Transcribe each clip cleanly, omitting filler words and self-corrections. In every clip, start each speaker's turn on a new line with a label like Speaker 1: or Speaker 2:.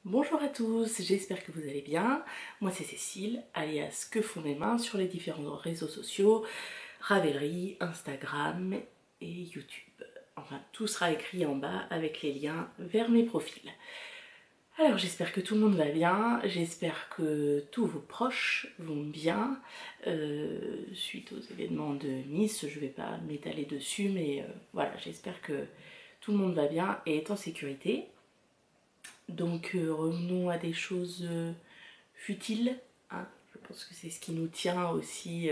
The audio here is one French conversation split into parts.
Speaker 1: Bonjour à tous, j'espère que vous allez bien. Moi c'est Cécile, alias Que font mes mains sur les différents réseaux sociaux, Ravelry, Instagram et YouTube. Enfin, tout sera écrit en bas avec les liens vers mes profils. Alors j'espère que tout le monde va bien, j'espère que tous vos proches vont bien. Suite aux événements de Nice, je ne vais pas m'étaler dessus, mais voilà, j'espère que tout le monde va bien et est en sécurité. Donc revenons à des choses futiles, hein. Je pense que c'est ce qui nous tient aussi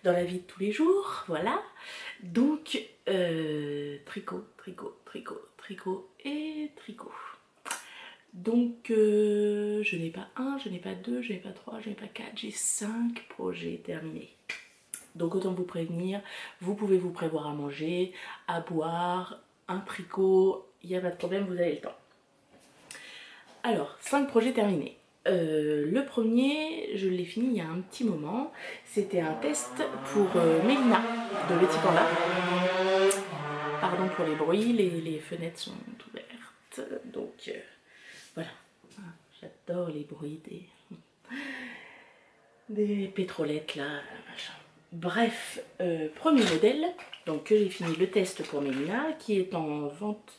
Speaker 1: dans la vie de tous les jours, voilà. Donc tricot, tricot, tricot, tricot et tricot. Donc je n'ai pas un, je n'ai pas deux, je n'ai pas trois, je n'ai pas quatre, j'ai 5 projets terminés. Donc autant vous prévenir, vous pouvez vous prévoir à manger, à boire, un tricot, il n'y a pas de problème, vous avez le temps. Alors, 5 projets terminés. Le premier, je l'ai fini il y a un petit moment. C'était un test pour Mélina de Petit Panda. Pardon pour les bruits, les fenêtres sont ouvertes. Donc voilà, j'adore les bruits des pétrolettes là, machin. Bref, premier modèle, donc que j'ai fini le test pour Mélina, qui est en vente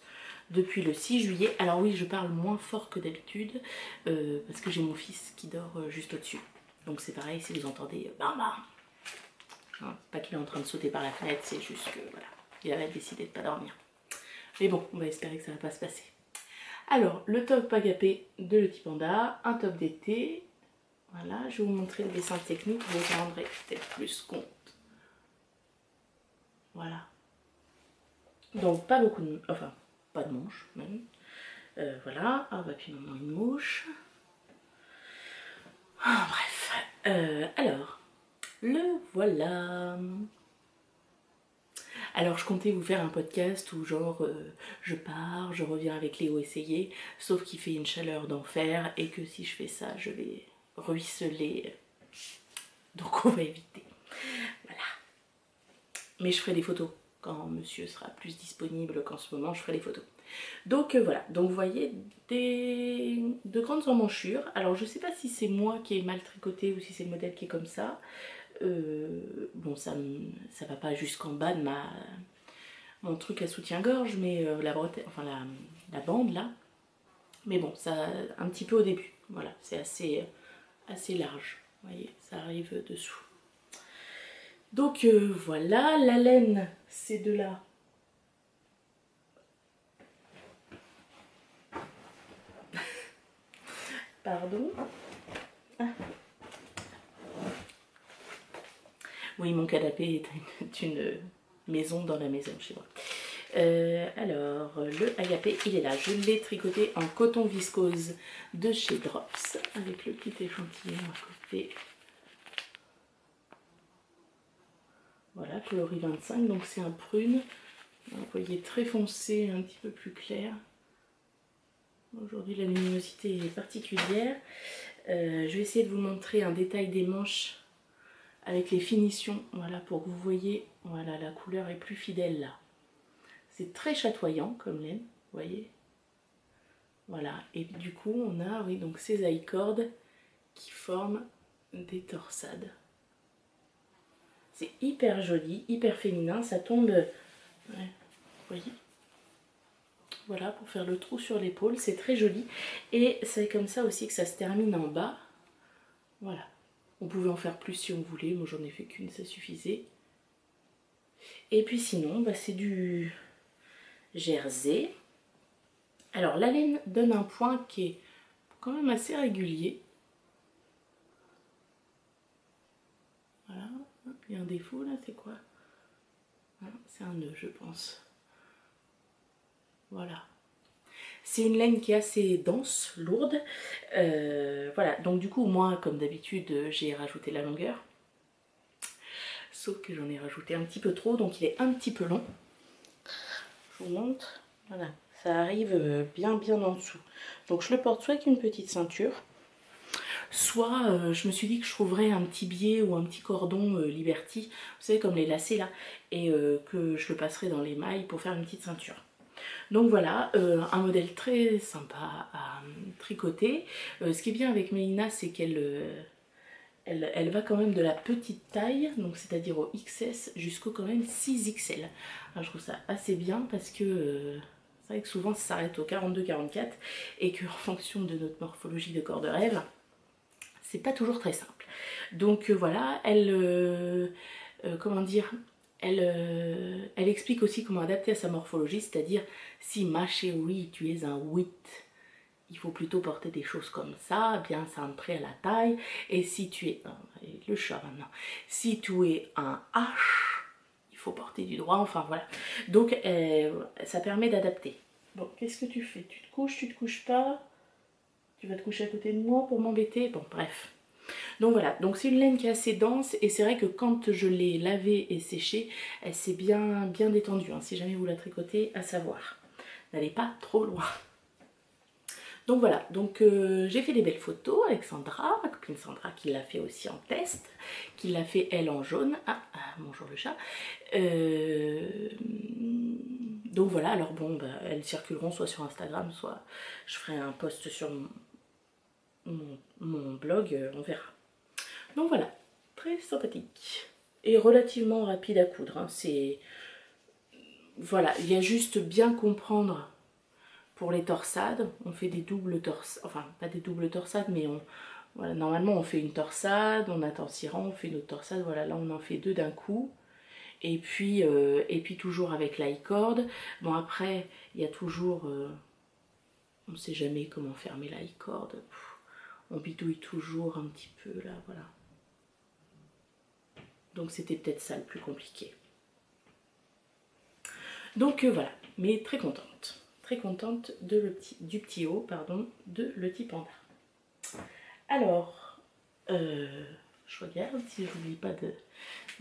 Speaker 1: depuis le 6 juillet. Alors oui, je parle moins fort que d'habitude, parce que j'ai mon fils qui dort juste au-dessus. Donc c'est pareil, si vous entendez bam bam, hein, pas qu'il est en train de sauter par la fenêtre, c'est juste que voilà, il avait décidé de pas dormir. Mais bon, on va espérer que ça va pas se passer. Alors, le top agapé de Le Petit Panda, un top d'été. Voilà, je vais vous montrer le dessin technique, vous vous en rendrez peut-être plus compte. Voilà. Donc pas beaucoup de... enfin, pas de manches même. Voilà, ah bah puis maintenant une mouche. Ah, bref. Alors, le voilà. Alors je comptais vous faire un podcast où genre je pars, je reviens avec Léo essayer, sauf qu'il fait une chaleur d'enfer et que si je fais ça, je vais ruisseler. Donc on va éviter. Voilà. Mais je ferai des photos quand monsieur sera plus disponible qu'en ce moment, je ferai des photos. Donc voilà, donc vous voyez de grandes emmanchures. Alors je sais pas si c'est moi qui ai mal tricoté ou si c'est le modèle qui est comme ça. Bon, ça va pas jusqu'en bas de mon truc à soutien-gorge, mais la bretelle, enfin la bande là. Mais bon, ça un petit peu au début. Voilà, c'est assez large. Vous voyez, ça arrive dessous. Donc voilà, la laine, c'est de là. Pardon. Ah. Oui, mon canapé est une maison dans la maison chez moi. Alors, le agapé, il est là. Je l'ai tricoté en coton viscose de chez Drops, avec le petit échantillon à côté. Voilà, coloris 25, donc c'est un prune. Vous voyez, très foncé, un petit peu plus clair. Aujourd'hui, la luminosité est particulière. Je vais essayer de vous montrer un détail des manches avec les finitions, voilà, pour que vous voyez, voilà, la couleur est plus fidèle là. C'est très chatoyant comme laine, vous voyez. Voilà, et du coup on a, oui, donc ces I-cordes qui forment des torsades. C'est hyper joli, hyper féminin, ça tombe, ouais, vous voyez. Voilà, pour faire le trou sur l'épaule, c'est très joli. Et c'est comme ça aussi que ça se termine en bas. Voilà. On pouvait en faire plus si on voulait, moi j'en ai fait qu'une, ça suffisait. Et puis sinon, bah, c'est du jersey. Alors la laine donne un point qui est quand même assez régulier. Voilà, il y a un défaut là, c'est quoi? C'est un nœud, je pense. Voilà. C'est une laine qui est assez dense, lourde. Voilà, donc du coup, moi, comme d'habitude, j'ai rajouté la longueur. Sauf que j'en ai rajouté un petit peu trop, donc il est un petit peu long. Je vous montre. Voilà, ça arrive bien en dessous. Donc je le porte soit avec une petite ceinture, soit je me suis dit que je trouverais un petit biais ou un petit cordon Liberty, vous savez, comme les lacets là, et que je le passerai dans les mailles pour faire une petite ceinture. Donc voilà, un modèle très sympa à tricoter. Ce qui est bien avec Mélina, c'est qu'elle elle va quand même de la petite taille, donc c'est-à-dire au XS jusqu'au quand même 6XL. Alors, je trouve ça assez bien parce que c'est vrai que souvent ça s'arrête au 42-44 et qu'en fonction de notre morphologie de corps de rêve, c'est pas toujours très simple. Donc voilà, elle, comment dire, elle explique aussi comment adapter à sa morphologie, c'est-à-dire si ma chérie, tu es un 8, il faut plutôt porter des choses comme ça, bien centrées à la taille. Et si tu es le chat maintenant, si tu es un H, il faut porter du droit, enfin voilà. Donc ça permet d'adapter. Bon, qu'est-ce que tu fais? Tu te couches pas? Tu vas te coucher à côté de moi pour m'embêter? Bon, bref. Donc voilà, donc c'est une laine qui est assez dense et c'est vrai que quand je l'ai lavée et séchée, elle s'est bien détendue, hein, si jamais vous la tricotez, à savoir. N'allez pas trop loin. Donc voilà, donc j'ai fait des belles photos avec Sandra, ma copine Sandra qui l'a fait aussi en test, qui l'a fait elle en jaune. Ah, bonjour le chat. Donc voilà, alors bon, bah, elles circuleront soit sur Instagram, soit je ferai un post sur mon blog, on verra. Donc voilà, très sympathique et relativement rapide à coudre. Hein. C'est voilà, il y a juste bien comprendre pour les torsades. On fait des doubles torsades, enfin pas des doubles torsades, mais voilà, normalement on fait une torsade, on attend cirant, on fait une autre torsade. Voilà, là on en fait deux d'un coup. Et puis toujours avec l'i-cord. Bon après, il y a toujours, on ne sait jamais comment fermer l'i-cord. On bidouille toujours un petit peu là, voilà. Donc c'était peut-être ça le plus compliqué. Donc voilà, mais très contente de du petit haut, pardon, de le petit panda. Alors, je regarde si je n'oublie pas de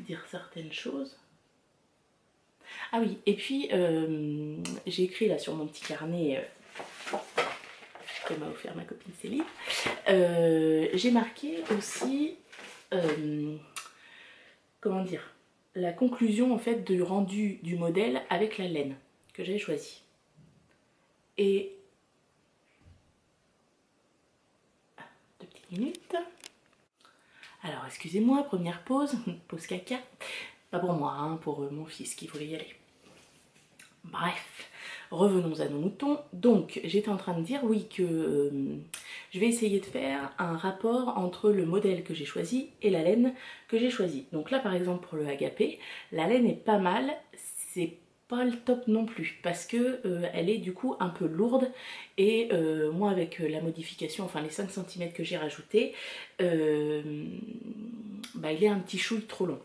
Speaker 1: dire certaines choses. Ah oui, et puis j'ai écrit là sur mon petit carnet que m'a offert ma copine Céline. J'ai marqué aussi, comment dire, la conclusion en fait du rendu du modèle avec la laine que j'avais choisi. Et 2 petites minutes. Alors excusez-moi, première pause, pause caca. Pas pour moi, hein, pour mon fils qui voulait y aller. Bref, revenons à nos moutons. Donc j'étais en train de dire oui que je vais essayer de faire un rapport entre le modèle que j'ai choisi et la laine que j'ai choisie. Donc là par exemple pour le agapé, la laine est pas mal, c'est pas le top non plus parce que elle est du coup un peu lourde et moi avec la modification, enfin les 5 cm que j'ai rajouté, bah, il est un petit chouille trop long.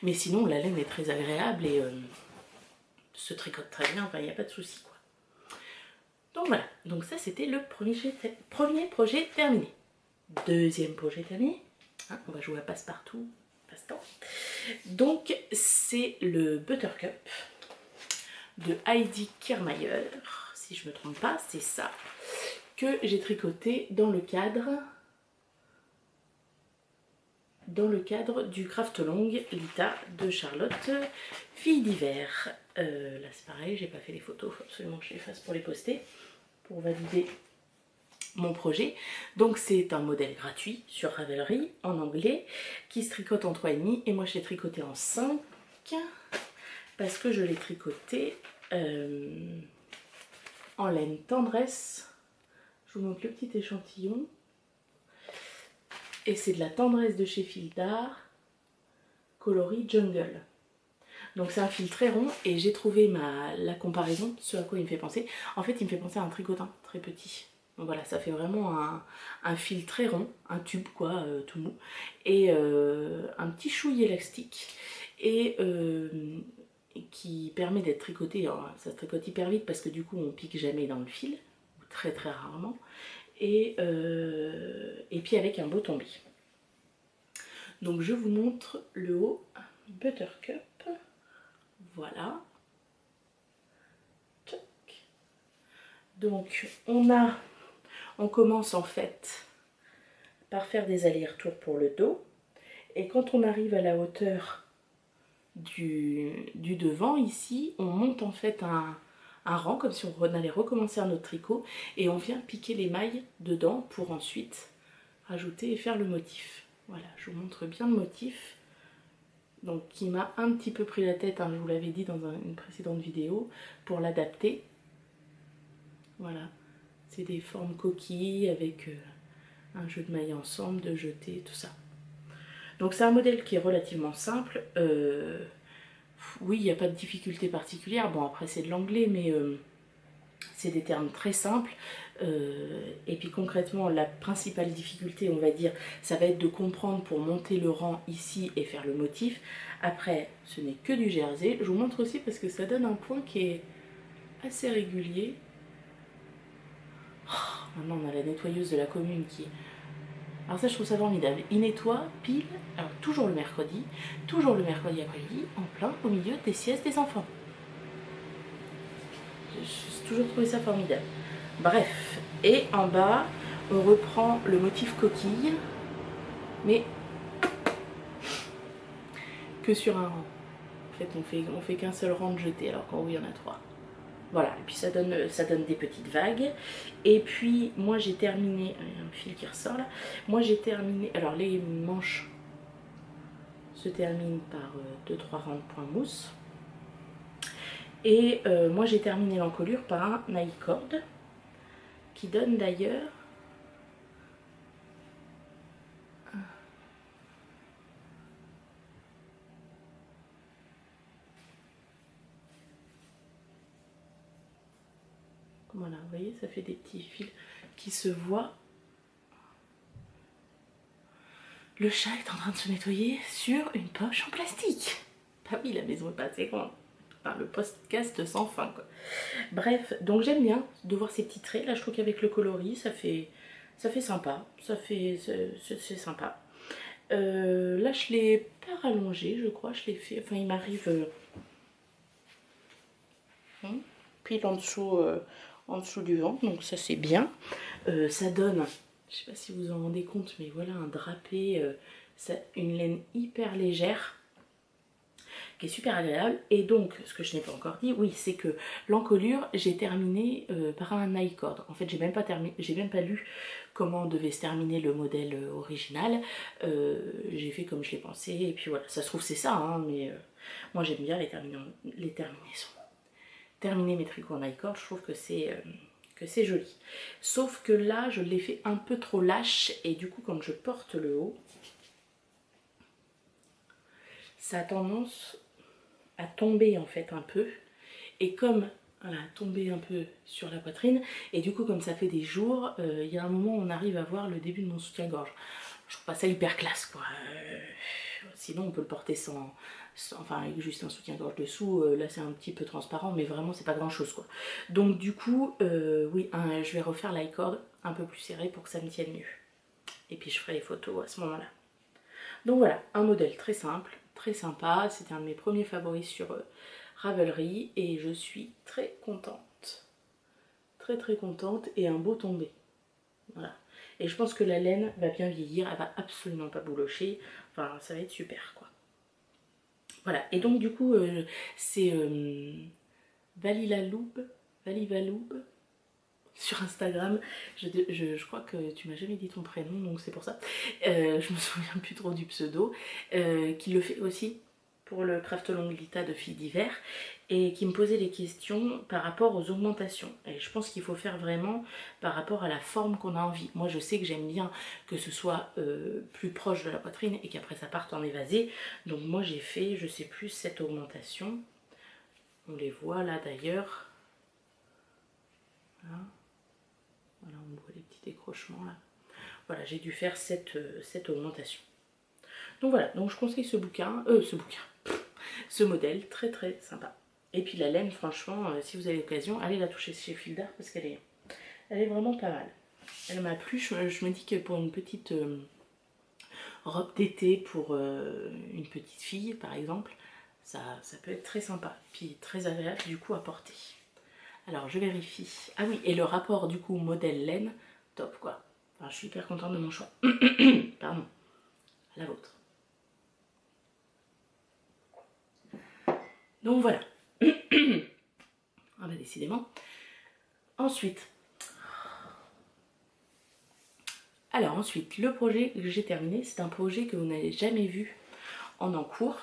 Speaker 1: Mais sinon la laine est très agréable et se tricote très bien, enfin il n'y a pas de souci quoi. Donc voilà, donc ça c'était le premier projet terminé. Deuxième projet terminé, hein, on va jouer à passe-partout, passe-temps. Donc c'est le Buttercup de Heidi Kirrmaier, si je ne me trompe pas, c'est ça, que j'ai tricoté dans le cadre du Craft Long Lita de Charlotte, fille d'hiver. Là c'est pareil, j'ai pas fait les photos, il faut absolument que je les fasse pour les poster, pour valider mon projet. Donc c'est un modèle gratuit sur Ravelry en anglais qui se tricote en 3,5 et moi je l'ai tricoté en 5 parce que je l'ai tricoté en laine tendresse. Je vous montre le petit échantillon et c'est de la tendresse de chez Fil d'Art coloris Jungle. Donc c'est un fil très rond et j'ai trouvé la comparaison, ce à quoi il me fait penser. En fait il me fait penser à un tricotin très petit. Donc voilà, ça fait vraiment un fil très rond, un tube quoi, tout mou. Et un petit chouille élastique. Et qui permet d'être tricoté, alors, ça se tricote hyper vite parce que du coup on pique jamais dans le fil, ou très très rarement. Et puis avec un beau tombé. Donc je vous montre le haut Buttercup. Voilà. Donc on commence en fait par faire des allers-retours pour le dos. Et quand on arrive à la hauteur du devant ici, on monte en fait un rang comme si on allait recommencer un autre tricot et on vient piquer les mailles dedans pour ensuite rajouter et faire le motif. Voilà, je vous montre bien le motif. Donc qui m'a un petit peu pris la tête, hein, je vous l'avais dit dans une précédente vidéo, pour l'adapter. Voilà, c'est des formes coquilles avec un jeu de mailles ensemble, de jetés, tout ça. Donc c'est un modèle qui est relativement simple. Oui, il n'y a pas de difficulté particulière. Bon, après c'est de l'anglais, mais c'est des termes très simples. Et puis concrètement, la principale difficulté, on va dire, ça va être de comprendre pour monter le rang ici et faire le motif. Après, ce n'est que du jersey. Je vous montre aussi parce que ça donne un point qui est assez régulier. Oh, maintenant, on a la nettoyeuse de la commune qui... Alors ça, je trouve ça formidable. Il nettoie pile, alors toujours le mercredi après-midi, en plein au milieu des siestes des enfants. J'ai toujours trouvé ça formidable. Bref, et en bas, on reprend le motif coquille, mais que sur un rang. En fait, on fait qu'un seul rang de jeté, alors qu'en haut, il y en a 3. Voilà, et puis ça donne des petites vagues. Et puis, moi, j'ai terminé... Il y a un fil qui ressort, là. Moi, j'ai terminé... Alors, les manches se terminent par 2-3 rangs de point mousse. Et moi, j'ai terminé l'encolure par un nail-cord, qui donne d'ailleurs... Voilà, vous voyez, ça fait des petits fils qui se voient. Le chat est en train de se nettoyer sur une poche en plastique. Bah oui, la maison est pas assez grande. Enfin, le podcast sans fin, quoi. Bref, donc j'aime bien de voir ces petits traits. Là, je trouve qu'avec le coloris, ça fait sympa. C'est sympa. Là, je l'ai pas rallongé, je crois. Je l'ai fait... Enfin, il m'arrive... pile en dessous du ventre, donc ça c'est bien. Ça donne, je sais pas si vous en rendez compte, mais voilà un drapé, une laine hyper légère, qui est super agréable. Et donc, ce que je n'ai pas encore dit, oui, c'est que l'encolure, j'ai terminé par un nail cord. En fait, j'ai même pas lu comment devait se terminer le modèle original. J'ai fait comme je l'ai pensé, et puis voilà, ça se trouve c'est ça, hein, mais moi j'aime bien les terminaisons. Terminer mes tricots en nail cord, je trouve que c'est joli. Sauf que là, je l'ai fait un peu trop lâche et du coup, comme je porte le haut, ça a tendance à tomber en fait un peu. Et comme voilà, tomber un peu sur la poitrine, et du coup, comme ça fait des jours, il y a un moment où on arrive à voir le début de mon soutien-gorge. Je trouve pas ça hyper classe, quoi. Sinon, on peut le porter enfin avec juste un soutien-gorge dessous. Là, c'est un petit peu transparent, mais vraiment, c'est pas grand-chose, quoi. Donc, du coup, oui, je vais refaire l'icord un peu plus serré pour que ça me tienne mieux. Et puis, je ferai les photos à ce moment-là. Donc voilà, un modèle très simple, très sympa. C'était un de mes premiers favoris sur Ravelry et je suis très contente. Très très contente et un beau tombé. Voilà. Et je pense que la laine va bien vieillir, elle va absolument pas boulocher. Enfin, ça va être super, quoi. Voilà, et donc du coup, c'est Valilaloub sur Instagram. Je crois que tu m'as jamais dit ton prénom, donc c'est pour ça. Je me souviens plus trop du pseudo. Qui le fait aussi pour le Craft Longlita de filles d'hiver et qui me posait des questions par rapport aux augmentations. Et je pense qu'il faut faire vraiment par rapport à la forme qu'on a envie. Moi, je sais que j'aime bien que ce soit plus proche de la poitrine et qu'après ça parte en évasé. Donc moi, j'ai fait, je sais plus, cette augmentation. On les voit là d'ailleurs. Voilà. Voilà, on voit les petits décrochements là. Voilà, j'ai dû faire cette augmentation. Donc voilà, donc je conseille ce modèle, très très sympa. Et puis la laine, franchement, si vous avez l'occasion, allez la toucher chez Fildar parce qu'elle est vraiment pas mal. Elle m'a plu, je me dis que pour une petite robe d'été pour une petite fille par exemple, ça peut être très sympa. Puis très agréable du coup à porter. Alors je vérifie. Ah oui, et le rapport du coup modèle laine, top quoi. Enfin, je suis hyper contente de mon choix. Pardon. La vôtre. Donc voilà. Ah bah décidément. Ensuite, le projet que j'ai terminé, c'est un projet que vous n'avez jamais vu en encours.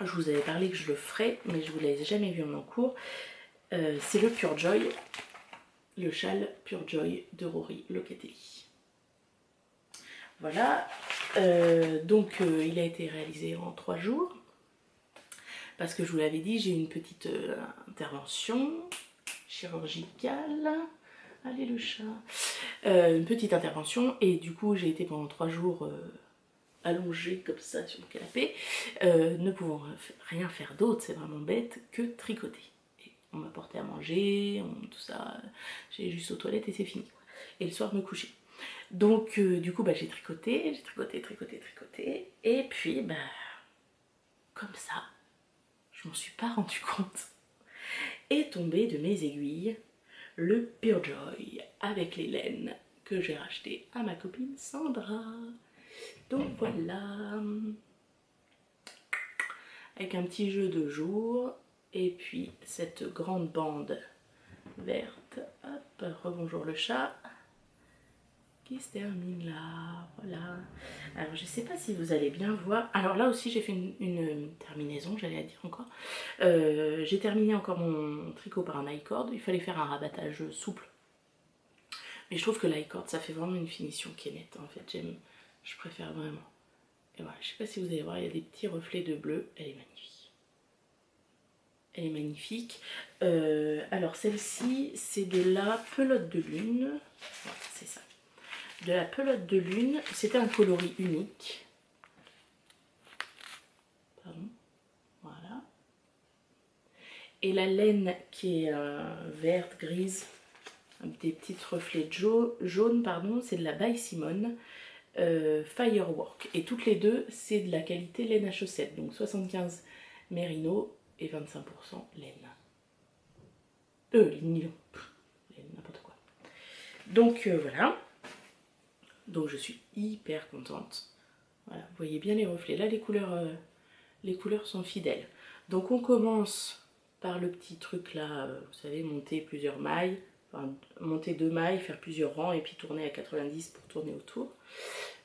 Speaker 1: Je vous avais parlé que je le ferais, mais je ne vous l'avais jamais vu en encours. C'est le Pure Joy, le châle Pure Joy de Rory Locatelli. Voilà, il a été réalisé en 3 jours. Parce que je vous l'avais dit, j'ai une petite intervention chirurgicale. Allez le chat. Une petite intervention et du coup j'ai été pendant 3 jours allongée comme ça sur le canapé, ne pouvant rien faire d'autre, c'est vraiment bête, que tricoter. Et on m'a porté à manger, tout ça, j'ai juste aux toilettes et c'est fini. Et le soir me coucher. Donc du coup j'ai tricoté, et puis comme ça, je m'en suis pas rendu compte, est tombé de mes aiguilles le Pure Joy avec les laines que j'ai racheté à ma copine Sandra. Donc voilà, avec un petit jeu de jour et puis cette grande bande verte, hop, rebonjour le chat, qui se termine là, voilà. Alors je sais pas si vous allez bien voir, alors là aussi j'ai fait une terminaison, j'allais dire encore. J'ai terminé encore mon tricot par un I-cord, il fallait faire un rabattage souple. Mais je trouve que l'i-cord ça fait vraiment une finition qui est nette en fait, je préfère vraiment. Et voilà, je sais pas si vous allez voir, il y a des petits reflets de bleu, elle est magnifique. Elle est magnifique. Alors celle-ci c'est de la pelote de lune, voilà, c'est ça. De la pelote de lune, c'était un coloris unique. Pardon, voilà. Et la laine qui est verte, grise, avec des petits reflets jaunes, pardon, c'est de la By Simone Firework. Et toutes les deux, c'est de la qualité laine à chaussettes. Donc 75 mérino et 25% laine. Nylon. Laine, n'importe quoi. Donc voilà. Donc je suis hyper contente. Voilà, vous voyez bien les reflets. Là, les couleurs sont fidèles. Donc on commence par le petit truc là, vous savez, monter plusieurs mailles. Enfin, monter 2 mailles, faire plusieurs rangs et puis tourner à 90 pour tourner autour.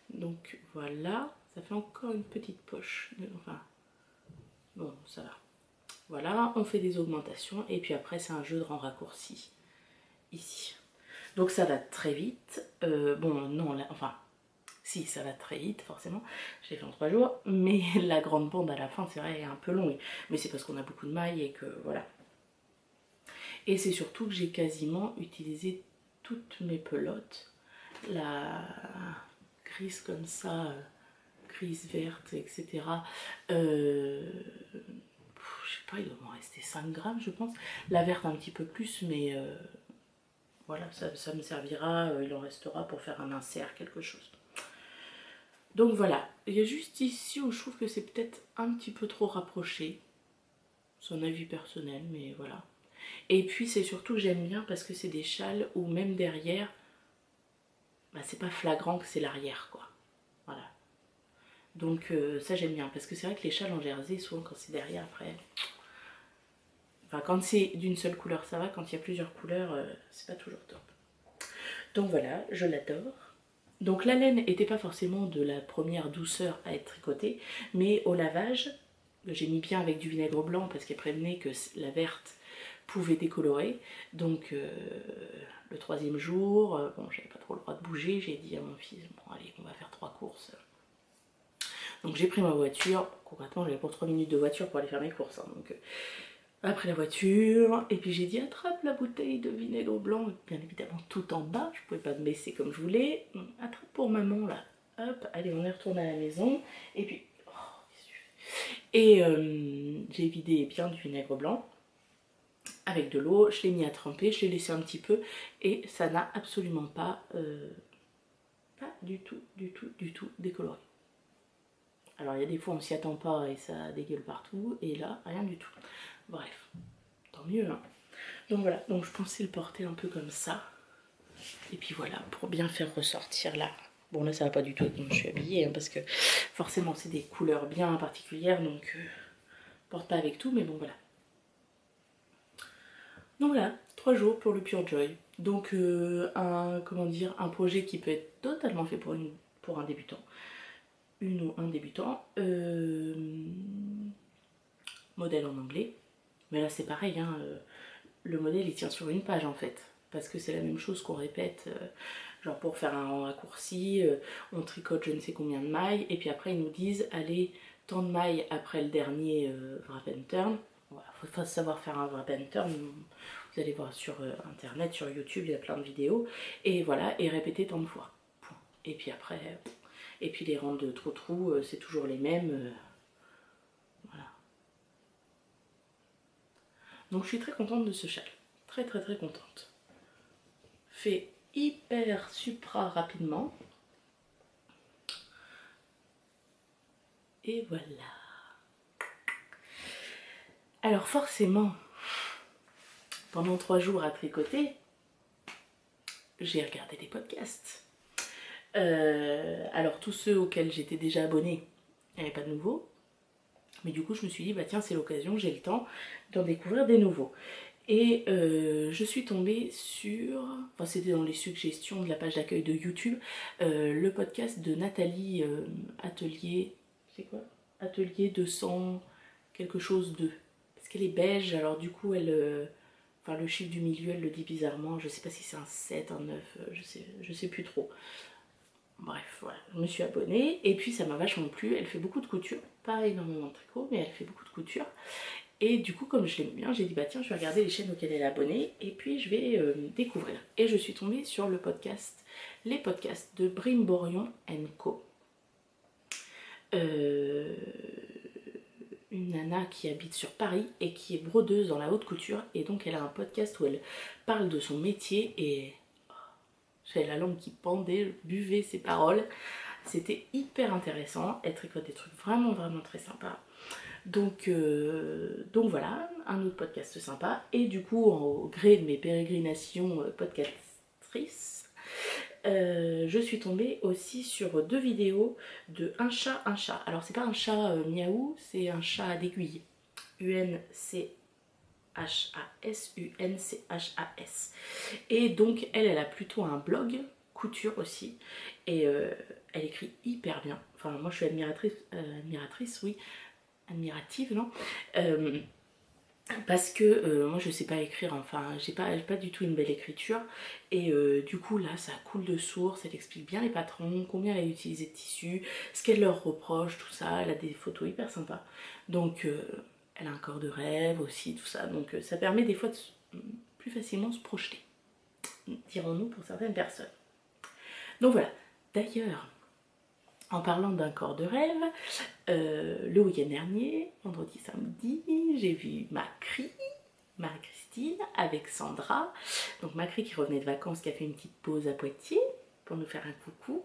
Speaker 1: Donc voilà, ça fait encore une petite poche. Enfin, bon, ça va. Voilà, on fait des augmentations et puis après c'est un jeu de rang raccourci ici. Donc ça va très vite. Bon, non, là, enfin, si, ça va très vite, forcément. Je l'ai fait en 3 jours, mais la grande bande à la fin, c'est vrai, est un peu longue. Mais c'est parce qu'on a beaucoup de mailles et que voilà. Et c'est surtout que j'ai quasiment utilisé toutes mes pelotes. La grise comme ça, grise verte, etc. Je sais pas, il doit m'en rester 5 grammes, je pense. La verte un petit peu plus, mais voilà, ça me servira, il en restera pour faire un insert, quelque chose. Donc voilà, il y a juste ici où je trouve que c'est peut-être un petit peu trop rapproché. Son avis personnel, mais voilà. Et puis c'est surtout que j'aime bien parce que c'est des châles où même derrière, c'est pas flagrant que c'est l'arrière, quoi. Voilà. Donc ça j'aime bien, parce que c'est vrai que les châles en jersey, souvent quand c'est derrière, après... Enfin quand c'est d'une seule couleur ça va, quand il y a plusieurs couleurs, c'est pas toujours top. Donc voilà, je l'adore. Donc la laine n'était pas forcément de la première douceur à être tricotée, mais au lavage, j'ai mis bien avec du vinaigre blanc parce qu'il prévenait que la verte pouvait décolorer. Donc le 3e jour, bon j'avais pas trop le droit de bouger, j'ai dit à mon fils, bon allez on va faire 3 courses. Donc j'ai pris ma voiture, concrètement j'avais pour 3 minutes de voiture pour aller faire mes courses. Hein, donc après la voiture, et puis j'ai dit attrape la bouteille de vinaigre blanc, bien évidemment tout en bas, je pouvais pas me baisser comme je voulais, attrape pour maman là, hop, allez on est retourné à la maison, et puis, j'ai vidé bien du vinaigre blanc, avec de l'eau, je l'ai mis à tremper, je l'ai laissé un petit peu, et ça n'a absolument pas, pas du tout décoloré. Alors il y a des fois on s'y attend pas et ça dégueule partout, et là rien du tout. Bref, tant mieux hein. Donc voilà, donc je pensais le porter un peu comme ça. Et puis voilà, pour bien faire ressortir là. Bon là ça va pas du tout comme je suis habillée, hein, parce que forcément c'est des couleurs bien particulières, donc porte pas avec tout, mais bon voilà. Donc voilà, 3 jours pour le Pure Joy. Donc comment dire, un projet qui peut être totalement fait pour un débutant, une ou un débutant. Modèle en anglais. Mais là c'est pareil, hein, le modèle il tient sur une page en fait. Parce que c'est la même chose qu'on répète, genre pour faire un raccourci, on tricote je ne sais combien de mailles, et puis après ils nous disent, allez, tant de mailles après le dernier wrap and turn. Voilà, faut savoir faire un wrap and turn, vous allez voir sur internet, sur YouTube, il y a plein de vidéos, et voilà, et répéter tant de fois. Point. Et puis après, et puis les rangs de trou-trou, c'est toujours les mêmes. Voilà. Donc je suis très contente de ce châle, très très très contente. Fait hyper supra rapidement. Et voilà. Alors forcément, pendant 3 jours à tricoter, j'ai regardé des podcasts. Alors tous ceux auxquels j'étais déjà abonnée, il n'y avait pas de nouveaux. Mais du coup je me suis dit, bah tiens c'est l'occasion, j'ai le temps d'en découvrir des nouveaux. Et je suis tombée sur, enfin c'était dans les suggestions de la page d'accueil de YouTube, le podcast de Nathalie Atelier, c'est quoi? Atelier 200 quelque chose de, parce qu'elle est belge, alors du coup elle, enfin le chiffre du milieu elle le dit bizarrement, je sais pas si c'est un 7, un 9, je sais plus trop. Bref, voilà, je me suis abonnée et puis ça m'a vachement plu, elle fait beaucoup de couture, pas énormément de tricot mais elle fait beaucoup de couture. Et du coup, comme je l'aime bien, j'ai dit bah tiens, je vais regarder les chaînes auxquelles elle est abonnée et puis je vais découvrir. Et je suis tombée sur le podcast, les podcasts de Brimborion Co. Une nana qui habite sur Paris et qui est brodeuse dans la haute couture. Et donc elle a un podcast où elle parle de son métier et j'avais la langue qui pendait, je buvais ses paroles. C'était hyper intéressant. Elle tricote des trucs vraiment vraiment très sympas. Donc voilà, un autre podcast sympa. Et du coup, au gré de mes pérégrinations podcastrices, je suis tombée aussi sur 2 vidéos de un chat, un chat. Alors c'est pas un chat miaou, c'est un chat d'aiguille. UNCHAS, UNCHAS. Et donc elle a plutôt un blog couture aussi. Et elle écrit hyper bien. Enfin moi je suis admiratrice, oui, admirative, non parce que moi je sais pas écrire, enfin j'ai pas du tout une belle écriture et du coup là ça coule de source, elle explique bien les patrons, combien elle a utilisé de tissu, ce qu'elle leur reproche, tout ça, elle a des photos hyper sympas, donc elle a un corps de rêve aussi, tout ça, donc ça permet des fois de plus facilement se projeter, dirons-nous pour certaines personnes. Donc voilà, d'ailleurs en parlant d'un corps de rêve, le week-end dernier, vendredi, samedi, j'ai vu Marie-Christine avec Sandra. Donc Macri qui revenait de vacances, qui a fait une petite pause à Poitiers pour nous faire un coucou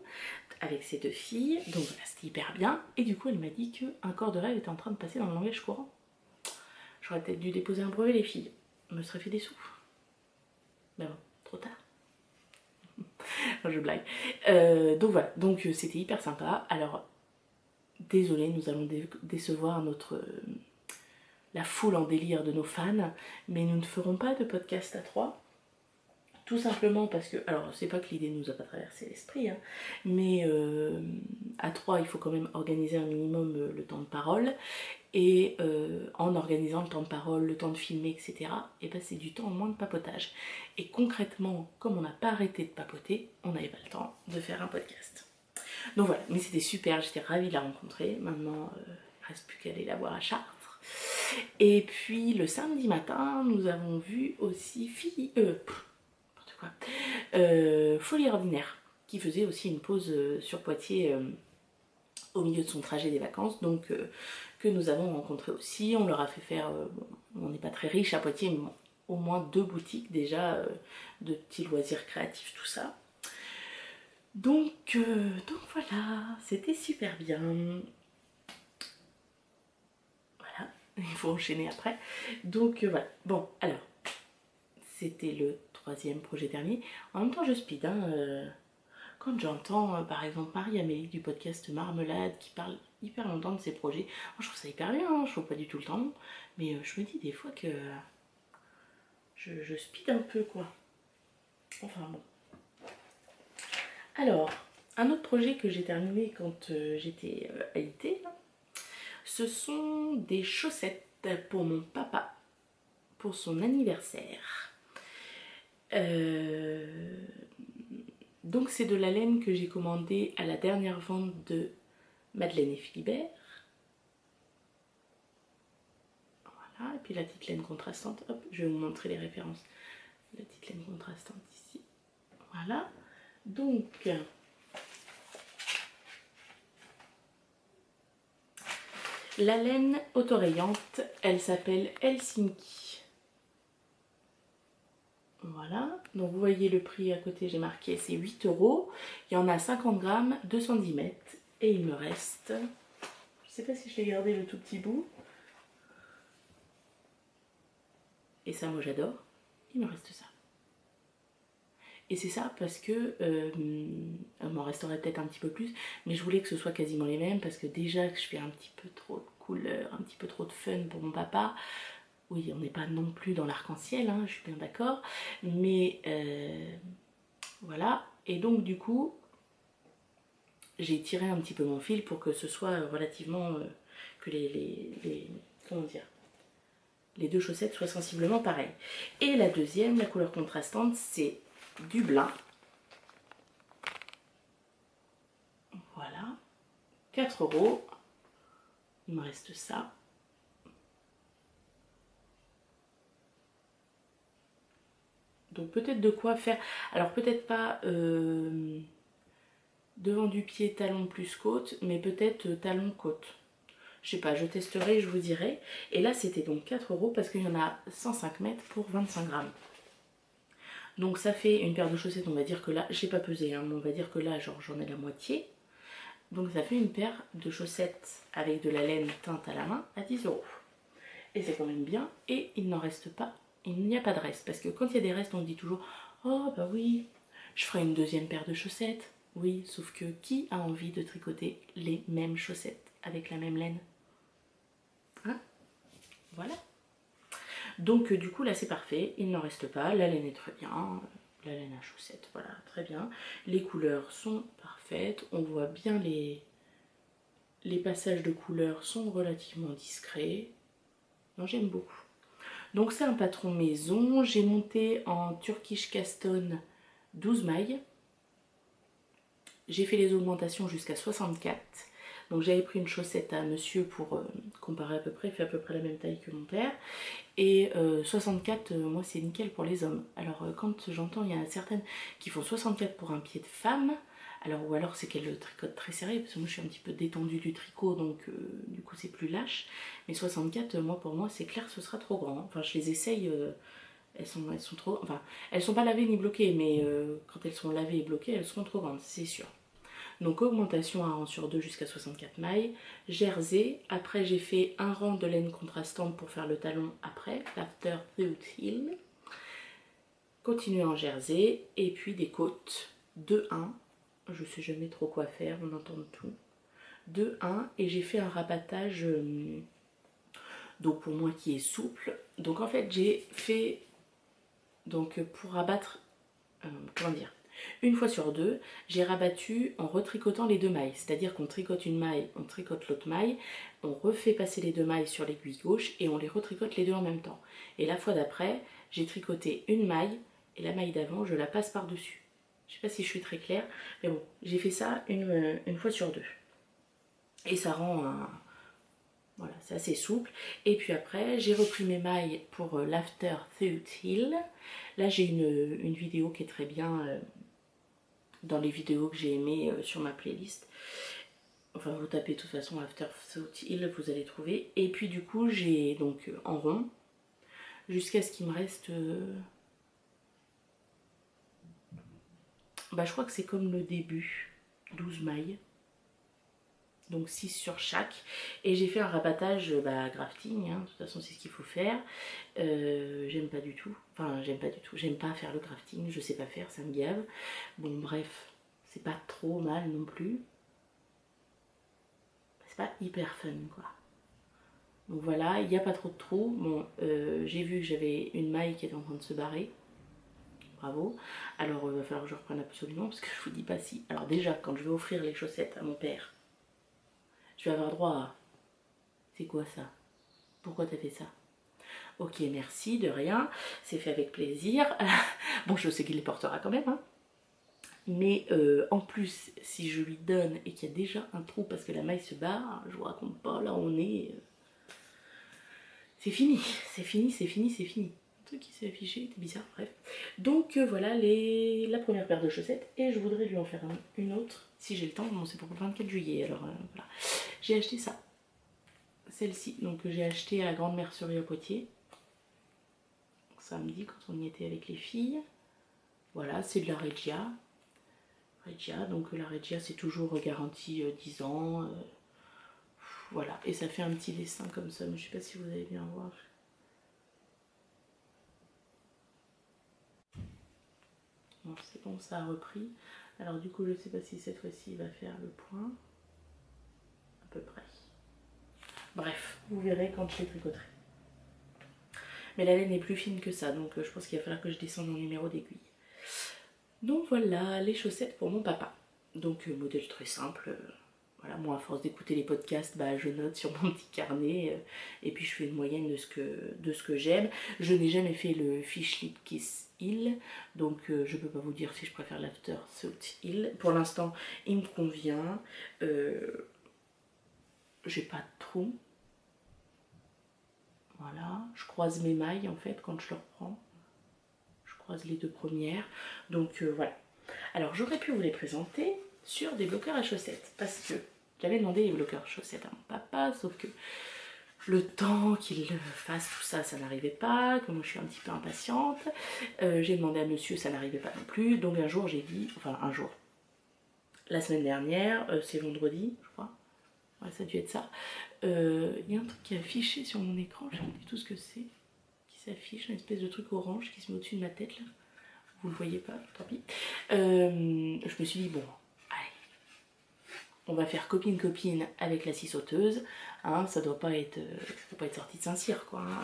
Speaker 1: avec ses 2 filles. Donc voilà, c'était hyper bien. Et du coup, elle m'a dit qu'un corps de rêve était en train de passer dans le langage courant. J'aurais peut-être dû déposer un brevet, les filles. Je me serais fait des sous. Mais bon, trop tard. Je blague. Donc voilà, donc c'était hyper sympa. Alors, désolée, nous allons décevoir la foule en délire de nos fans, mais nous ne ferons pas de podcast à 3. Tout simplement parce que, alors c'est pas que l'idée nous a pas traversé l'esprit, hein, mais à 3 il faut quand même organiser un minimum le temps de parole, et en organisant le temps de parole, le temps de filmer, etc., et ben c'est du temps en moins de papotage. Et concrètement, comme on n'a pas arrêté de papoter, on n'avait pas le temps de faire un podcast. Donc voilà, mais c'était super, j'étais ravie de la rencontrer. Maintenant, il ne reste plus qu'à aller la voir à Chartres. Et puis le samedi matin, nous avons vu aussi Folie Ordinaire, qui faisait aussi une pause sur Poitiers au milieu de son trajet des vacances, donc que nous avons rencontré aussi. On leur a fait faire, bon, on n'est pas très riche à Poitiers, mais bon, au moins 2 boutiques déjà de petits loisirs créatifs, tout ça. Donc voilà, c'était super bien. Voilà, il faut enchaîner après. Donc voilà, bon alors, c'était le 3e projet terminé. En même temps je speed, hein, quand j'entends par exemple Marie-Amélie du podcast Marmelade qui parle hyper longtemps de ses projets, moi je trouve ça hyper bien, hein, je trouve pas du tout le temps, mais je me dis des fois que je speed un peu quoi. Enfin bon. Alors, un autre projet que j'ai terminé quand j'étais à IT, ce sont des chaussettes pour mon papa, pour son anniversaire. Donc c'est de la laine que j'ai commandée à la dernière vente de Madeleine et Philibert. Voilà, et puis la petite laine contrastante, hop, je vais vous montrer les références. La petite laine contrastante ici. Voilà, donc la laine autorayante, elle s'appelle Helsinki. Voilà, donc vous voyez le prix à côté, j'ai marqué, c'est 8 €. Il y en a 50 grammes, 210 mètres. Et il me reste, je sais pas si je l'ai gardé le tout petit bout. Et ça, moi j'adore. Il me reste ça. Et c'est ça parce que, il m'en resterait peut-être un petit peu plus, mais je voulais que ce soit quasiment les mêmes parce que déjà que je fais un petit peu trop de couleurs, un petit peu trop de fun pour mon papa. Oui, on n'est pas non plus dans l'arc-en-ciel, hein, je suis bien d'accord, mais voilà. Et donc du coup, j'ai tiré un petit peu mon fil pour que ce soit relativement, que comment dire, les deux chaussettes soient sensiblement pareilles. Et la deuxième, la couleur contrastante, c'est Dublin. Voilà, 4 €. Il me reste ça. Donc peut-être de quoi faire. Alors peut-être pas devant du pied talon plus côte, mais peut-être talon côte. Je sais pas, je testerai, je vous dirai. Et là c'était donc 4 € parce qu'il y en a 105 mètres pour 25 grammes. Donc ça fait une paire de chaussettes, on va dire que là, j'ai pas pesé, hein, mais on va dire que là genre j'en ai la moitié. Donc ça fait une paire de chaussettes avec de la laine teinte à la main à 10 €. Et c'est quand même bien, et il n'en reste pas, il n'y a pas de reste. Parce que quand il y a des restes, on dit toujours « Oh bah oui, je ferai une deuxième paire de chaussettes ». Oui, sauf que qui a envie de tricoter les mêmes chaussettes avec la même laine? Hein? Voilà. Donc du coup là c'est parfait, il n'en reste pas, la laine est très bien, la laine à chaussettes, voilà, très bien. Les couleurs sont parfaites, on voit bien les passages de couleurs sont relativement discrets. Non, j'aime beaucoup. Donc c'est un patron maison, j'ai monté en Turkish Caston 12 mailles. J'ai fait les augmentations jusqu'à 64. Donc j'avais pris une chaussette à monsieur pour comparer à peu près, il fait à peu près la même taille que mon père. Et 64, moi c'est nickel pour les hommes. Alors quand j'entends, il y en a certaines qui font 64 pour un pied de femme, alors ou alors c'est qu'elles tricotent très serré, parce que moi je suis un petit peu détendue du tricot, donc du coup c'est plus lâche. Mais 64, moi pour moi c'est clair, ce sera trop grand. Enfin je les essaye, elles sont trop, enfin elles sont pas lavées ni bloquées, mais quand elles sont lavées et bloquées, elles seront trop grandes, c'est sûr. Donc augmentation à rang sur 2 jusqu'à 64 mailles, jersey, après j'ai fait un rang de laine contrastante pour faire le talon après, l'after third heel, continuer en jersey, et puis des côtes 2-1, je sais jamais trop quoi faire, on entend tout, 2-1, et j'ai fait un rabattage, donc pour moi qui est souple, donc en fait j'ai fait, donc pour rabattre, comment dire, une fois sur deux, j'ai rabattu en retricotant les deux mailles. C'est-à-dire qu'on tricote une maille, on tricote l'autre maille, on refait passer les deux mailles sur l'aiguille gauche et on les retricote les deux en même temps. Et la fois d'après, j'ai tricoté une maille et la maille d'avant, je la passe par-dessus. Je sais pas si je suis très claire, mais bon, j'ai fait ça une fois sur deux. Et ça rend un... Voilà, c'est assez souple. Et puis après, j'ai repris mes mailles pour l'after third heel. Là, j'ai une vidéo qui est très bien... dans les vidéos que j'ai aimées sur ma playlist. Enfin, vous tapez de toute façon After Thought Hill, vous allez trouver. Et puis du coup, j'ai donc en rond, jusqu'à ce qu'il me reste... bah, je crois que c'est comme le début, 12 mailles. Donc 6 sur chaque. Et j'ai fait un rabattage grafting, hein. De toute façon c'est ce qu'il faut faire. J'aime pas du tout. Enfin, j'aime pas du tout. J'aime pas faire le grafting, je sais pas faire, ça me gave. Bon, bref, c'est pas trop mal non plus. C'est pas hyper fun quoi. Donc voilà, il n'y a pas trop de trous. Bon, j'ai vu que j'avais une maille qui était en train de se barrer. Bravo. Alors, il va falloir que je reprenne absolument parce que je vous dis pas si. Alors déjà, quand je vais offrir les chaussettes à mon père, je vais avoir droit à... C'est quoi ça? Pourquoi t'as fait ça? Ok, merci, de rien. C'est fait avec plaisir. Bon, je sais qu'il les portera quand même, hein. Mais en plus, si je lui donne et qu'il y a déjà un trou parce que la maille se barre, je vous raconte pas, là on est... C'est fini, c'est fini, c'est fini, c'est fini. Un truc qui s'est affiché, c'est bizarre, bref. Donc voilà la première paire de chaussettes et je voudrais lui en faire une autre si j'ai le temps. Bon, c'est pour le 24 juillet, alors voilà. J'ai acheté ça, celle-ci, donc j'ai acheté à la Grande Mercerie à Poitiers. Samedi quand on y était avec les filles. Voilà, c'est de la Regia. Donc la Regia c'est toujours garantie 10 ans. Voilà, et ça fait un petit dessin comme ça, mais je sais pas si vous allez bien voir. Bon, c'est bon, ça a repris. Alors du coup, je sais pas si cette fois-ci il va faire le point. À peu près. Bref, vous verrez quand je les tricoterai. Mais la laine est plus fine que ça, donc je pense qu'il va falloir que je descende mon numéro d'aiguille. Donc voilà, les chaussettes pour mon papa. Donc modèle très simple. Voilà, moi à force d'écouter les podcasts, bah, je note sur mon petit carnet et puis je fais une moyenne de ce que j'aime. Je n'ai jamais fait le Fish Lip Kiss Heel, donc je peux pas vous dire si je préfère l'After Salt Heel. Pour l'instant, il me convient. J'ai pas de trou. Voilà, je croise mes mailles en fait quand je le reprends. Je croise les deux premières. Donc voilà. Alors j'aurais pu vous les présenter sur des bloqueurs à chaussettes parce que j'avais demandé les bloqueurs chaussettes à mon papa, sauf que le temps qu'il fasse tout ça, ça n'arrivait pas, que moi je suis un petit peu impatiente. J'ai demandé à monsieur, ça n'arrivait pas non plus. Donc un jour j'ai dit, enfin un jour, la semaine dernière, c'est vendredi, je crois. Ouais, ça a dû être ça. Il y a un truc qui est affiché sur mon écran, je ne sais pas du tout ce que c'est, qui s'affiche, une espèce de truc orange qui se met au-dessus de ma tête là. Vous le voyez pas, tant pis. Je me suis dit, bon, on va faire copine-copine avec la scie sauteuse, hein, ça doit pas être sorti de Saint-Cyr, quoi. Hein.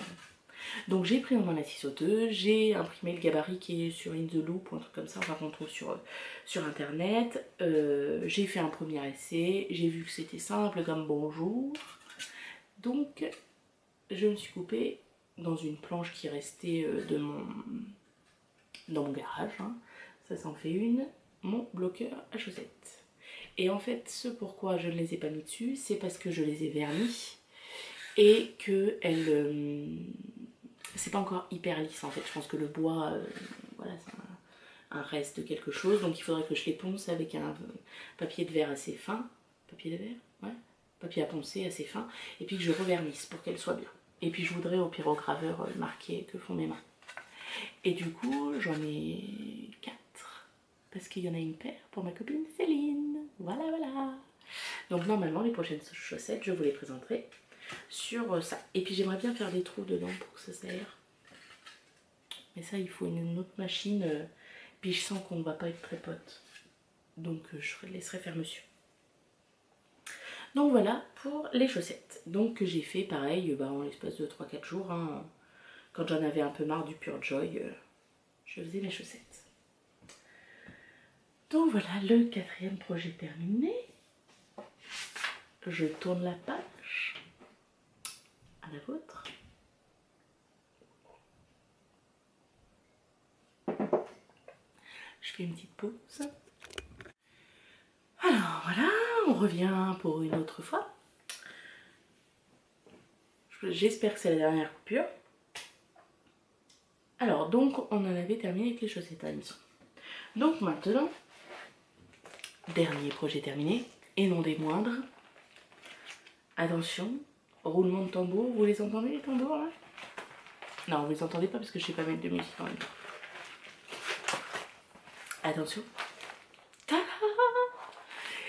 Speaker 1: Donc j'ai pris en main la scie sauteuse, j'ai imprimé le gabarit qui est sur In The Loop ou un truc comme ça, enfin qu'on trouve sur internet. J'ai fait un premier essai, j'ai vu que c'était simple comme bonjour. Donc je me suis coupée dans une planche qui restait dans mon garage, hein. Ça s'en fait une, mon bloqueur à chaussettes. Et en fait, ce pourquoi je ne les ai pas mis dessus, c'est parce que je les ai vernis et que c'est pas encore hyper lisse en fait. Je pense que le bois, voilà, c'est un reste de quelque chose, donc il faudrait que je les ponce avec un papier de verre assez fin. Papier de verre, ouais, papier à poncer assez fin, et puis que je revernisse pour qu'elles soient bien. Et puis je voudrais au pyrograveur marquer que font mes mains. Et du coup, j'en ai 4. Parce qu'il y en a une paire pour ma copine Céline. Voilà, voilà. Donc normalement, les prochaines chaussettes, je vous les présenterai sur ça. Et puis j'aimerais bien faire des trous dedans pour que ça s'aère. Mais ça, il faut une autre machine. Puis je sens qu'on ne va pas être très potes. Donc je laisserai faire monsieur. Donc voilà pour les chaussettes. Donc j'ai fait pareil en l'espace de 3-4 jours. Hein, quand j'en avais un peu marre du Pure Joy, je faisais mes chaussettes. Donc voilà, le 4e projet terminé. Je tourne la page à la vôtre. Je fais une petite pause. Alors voilà, on revient pour une autre fois. J'espère que c'est la dernière coupure. Alors donc on en avait terminé avec les chaussettes à l'hameçon. Donc maintenant, dernier projet terminé, et non des moindres. Attention, roulement de tambour, vous les entendez les tambours là? Non, vous les entendez pas parce que je sais pas mettre de musique en même temps. Attention. Tada!